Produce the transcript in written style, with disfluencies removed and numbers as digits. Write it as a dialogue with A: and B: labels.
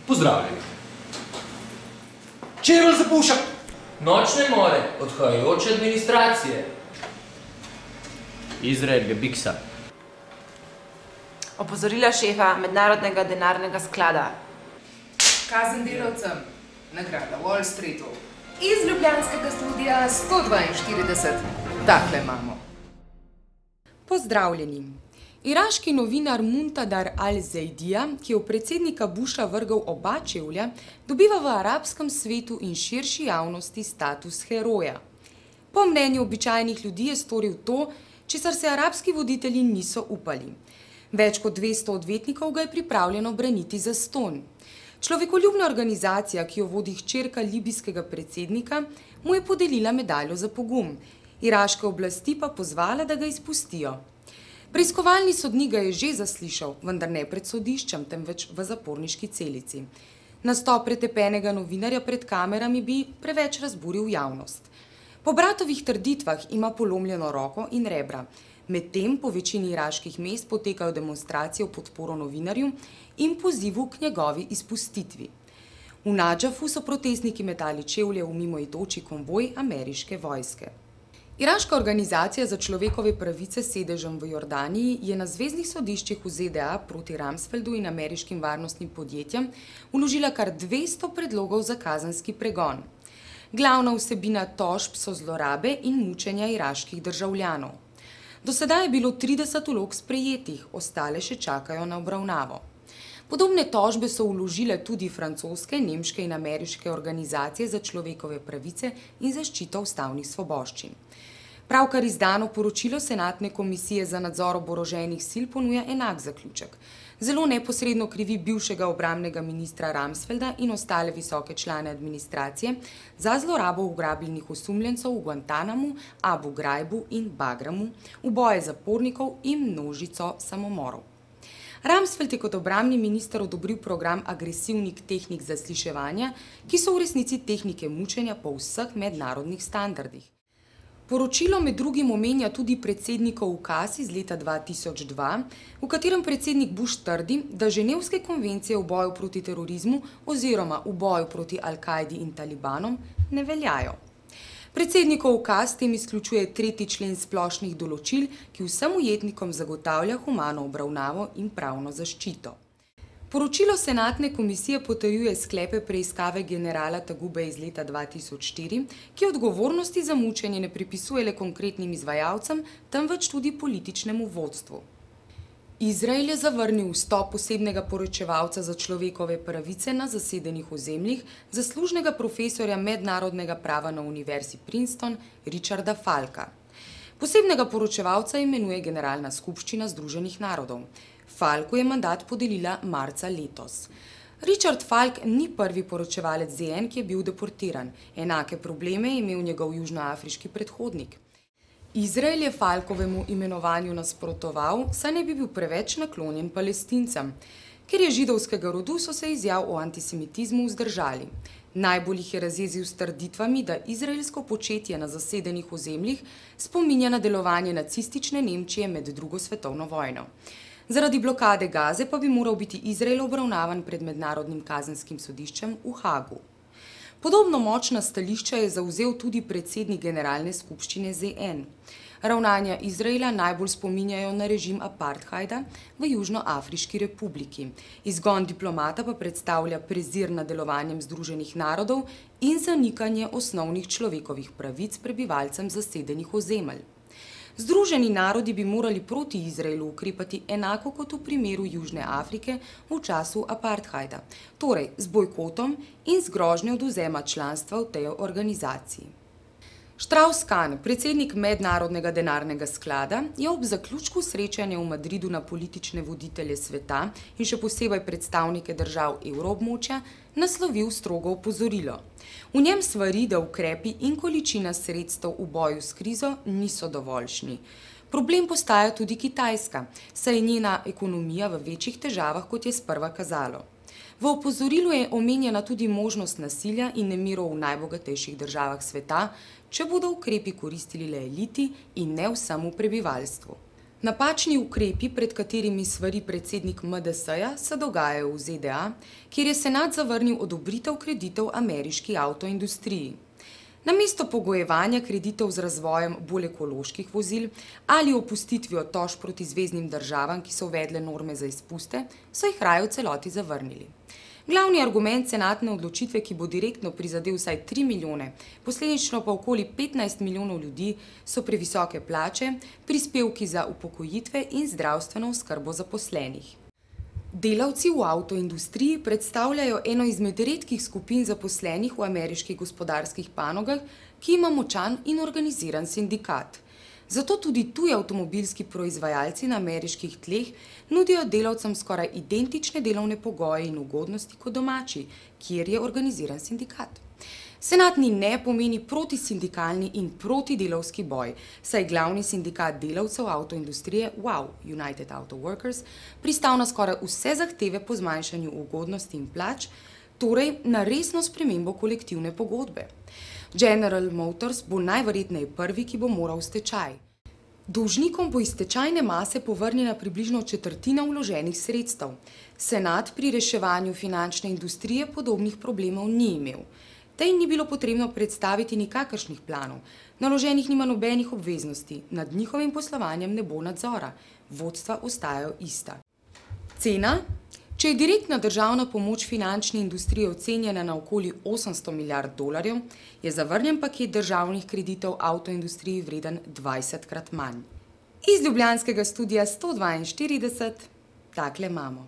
A: Pozdravljeni. Čevelj zapuša?
B: Nočne more, odhajajoče administracije.
C: Izrael je biksa.
D: Opozorila šefa Mednarodnega denarnega sklada.
E: Kazen delavcem, nagrada Wall Streetu. Iz ljubljanskega studia 142. Takle imamo.
F: Pozdravljeni. Iraški novinar Muntadar al-Zaidija, ki je v predsednika Busha vrgal oba čevlja, dobiva v arabskem svetu in širši javnosti status heroja. Po mnenju običajnih ljudi je storil to, česar se arabski voditelji niso upali. Več kot 200 odvetnikov ga je pripravljeno braniti zastonj. Človekoljubna organizacija, ki jo vodi hčerka libijskega predsednika, mu je podelila medaljo za pogum. Iraške oblasti pa pozvala, da ga izpustijo. Preiskovalni sodnik ga je že zaslišal, vendar ne pred sodiščem, temveč v zaporniški celici. Nastop pretepenega novinarja pred kamerami bi preveč razburil javnost. Po bratovih trditvah ima polomljeno roko in rebra. Medtem po večini iraških mest potekajo demonstracije v podporo novinarju in pozivu k njegovi izpustitvi. V Nadžafu so protestniki metali čevlje v mimoidoči konvoj ameriške vojske. Iraška organizacija za človekove pravice s sedežem v Jordaniji je na zveznih sodiščih v ZDA proti Rumsfeldu in ameriškim varnostnim podjetjem vložila kar 200 predlogov za kazenski pregon. Glavna vsebina tožb so zlorabe in mučenja iraških državljanov. Do sedaj je bilo 30 vlog sprejetih, ostale še čakajo na obravnavo. Podobne tožbe so vložile tudi francoske, nemške in ameriške organizacije za človekove pravice in zaščito ustavnih svoboščin. Pravkar izdano poročilo Senatne komisije za nadzor oboroženih sil ponuja enak zaključek. Zelo neposredno krivi bivšega obrambnega ministra Rumsfelda in ostale visoke člane administracije za zlorabo ugrabljenih osumljencev v Guantanamu, Abu Graibu in Bagramu, uboje zapornikov in množico samomorov. Rumsfeld je kot obrambni minister odobril program agresivnih tehnik zasliševanja, ki so v resnici tehnike mučenja po vseh mednarodnih standardih. Poročilo med drugim omenja tudi predsednikov ukaz iz leta 2002, v katerem predsednik Bush trdi, da Ženevske konvencije v boju proti terorizmu oziroma v boju proti Al-Kaidi in Talibanom ne veljajo. Predsednikov ukaz s tem izključuje 3. člen splošnih določil, ki vsem ujetnikom zagotavlja humano obravnavo in pravno zaščito. Poročilo Senatne komisije potrjuje sklepe preiskave generala Tagube iz leta 2004, ki odgovornosti za mučenje ne pripisuje le konkretnim izvajalcem, temveč tudi političnemu vodstvu. Izrael je zavrnil vstop posebnega poročevalca za človekove pravice na zasedenih ozemljih, zaslužnega profesorja mednarodnega prava na Univerzi Princeton, Richarda Falka. Posebnega poročevalca imenuje Generalna skupščina Združenih narodov. Falku je mandat podelila marca letos. Richard Falk ni prvi poročevalec ZN, ki je bil deportiran. Enake probleme je imel njegov južnoafriški predhodnik. Izrael je Falkovemu imenovanju nasprotoval, saj ne bi bil preveč naklonjen Palestincem. Ker je židovskega rodu, so se izjav o antisemitizmu vzdržali. Najbolj jih je razjezil s trditvami, da izraelsko početje na zasedenih ozemljih spominja na delovanje nacistične Nemčije med drugo svetovno vojno. Zaradi blokade Gaze pa bi moral biti Izrael obravnavan pred mednarodnim kazenskim sodiščem v Hagu. Podobno močna stališča je zavzel tudi predsednik Generalne skupščine ZN. Ravnanja Izraela najbolj spominjajo na režim apartheida v Južnoafriški republiki. Izgon diplomata pa predstavlja prezir nad delovanjem Združenih narodov in zanikanje osnovnih človekovih pravic prebivalcem zasedenih ozemelj. Združeni narodi bi morali proti Izraelu ukrepati enako kot v primeru Južne Afrike v času apartheida, torej z bojkotom in z grožnjo odvzema članstva v tej organizaciji. Strauss-Kahn, predsednik Mednarodnega denarnega sklada, je ob zaključku srečanja v Madridu na politične voditelje sveta in še posebej predstavnike držav evroobmočja naslovil strogo opozorilo. V njem svari, da ukrepi in količina sredstev v boju s krizo niso dovoljšni. Problem postaja tudi Kitajska, saj je njena ekonomija v večjih težavah, kot je sprva kazalo. V opozorilu je omenjena tudi možnost nasilja in nemirov v najbogatejših državah sveta, če bodo ukrepi koristili le eliti in ne vsemu prebivalstvu. Napačni ukrepi, pred katerimi svari predsednik MDS-ja, se dogajajo v ZDA, kjer je senat zavrnil odobritev kreditov ameriški avtoindustriji. Namesto pogojevanja kreditov z razvojem bolj ekoloških vozil ali opustitvijo tožb proti zveznim državam, ki so uvedle norme za izpuste, so jih raje v celoti zavrnili. Glavni argument senatne odločitve, ki bo direktno prizadel vsaj 3 milijone, posledično pa okoli 15 milijonov ljudi, so previsoke plače, prispevki za upokojitve in zdravstveno oskrbo zaposlenih. Delavci v avtoindustriji predstavljajo eno izmed redkih skupin zaposlenih v ameriških gospodarskih panogah, ki ima močan in organiziran sindikat. Zato tudi tuji avtomobilski proizvajalci na ameriških tleh nudijo delavcem skoraj identične delovne pogoje in ugodnosti kot domači, kjer je organiziran sindikat. Senatni ne pomeni protisindikalni in protidelavski boj, saj glavni sindikat delavcev avtoindustrije WOW, United Auto Workers, pristal na skoraj vse zahteve po zmanjšanju ugodnosti in plač, torej na resno spremembo kolektivne pogodbe. General Motors bo najverjetneje prvi, ki bo moral v stečaj. Dolžnikom bo iz stečajne mase povrnjena približno četrtina vloženih sredstev. Senat pri reševanju finančne industrije podobnih problemov ni imel. Tej ni bilo potrebno predstaviti nikakršnih planov, naloženih nima nobenih obveznosti, nad njihovim poslovanjem ne bo nadzora, vodstva ostajajo ista. Cena? Če je direktna državna pomoč finančni industriji ocenjena na okoli 800 milijard dolarjev, je zavrnjen paket državnih kreditov avtoindustriji vreden 20krat manj. Iz ljubljanskega studia 142 takle imamo.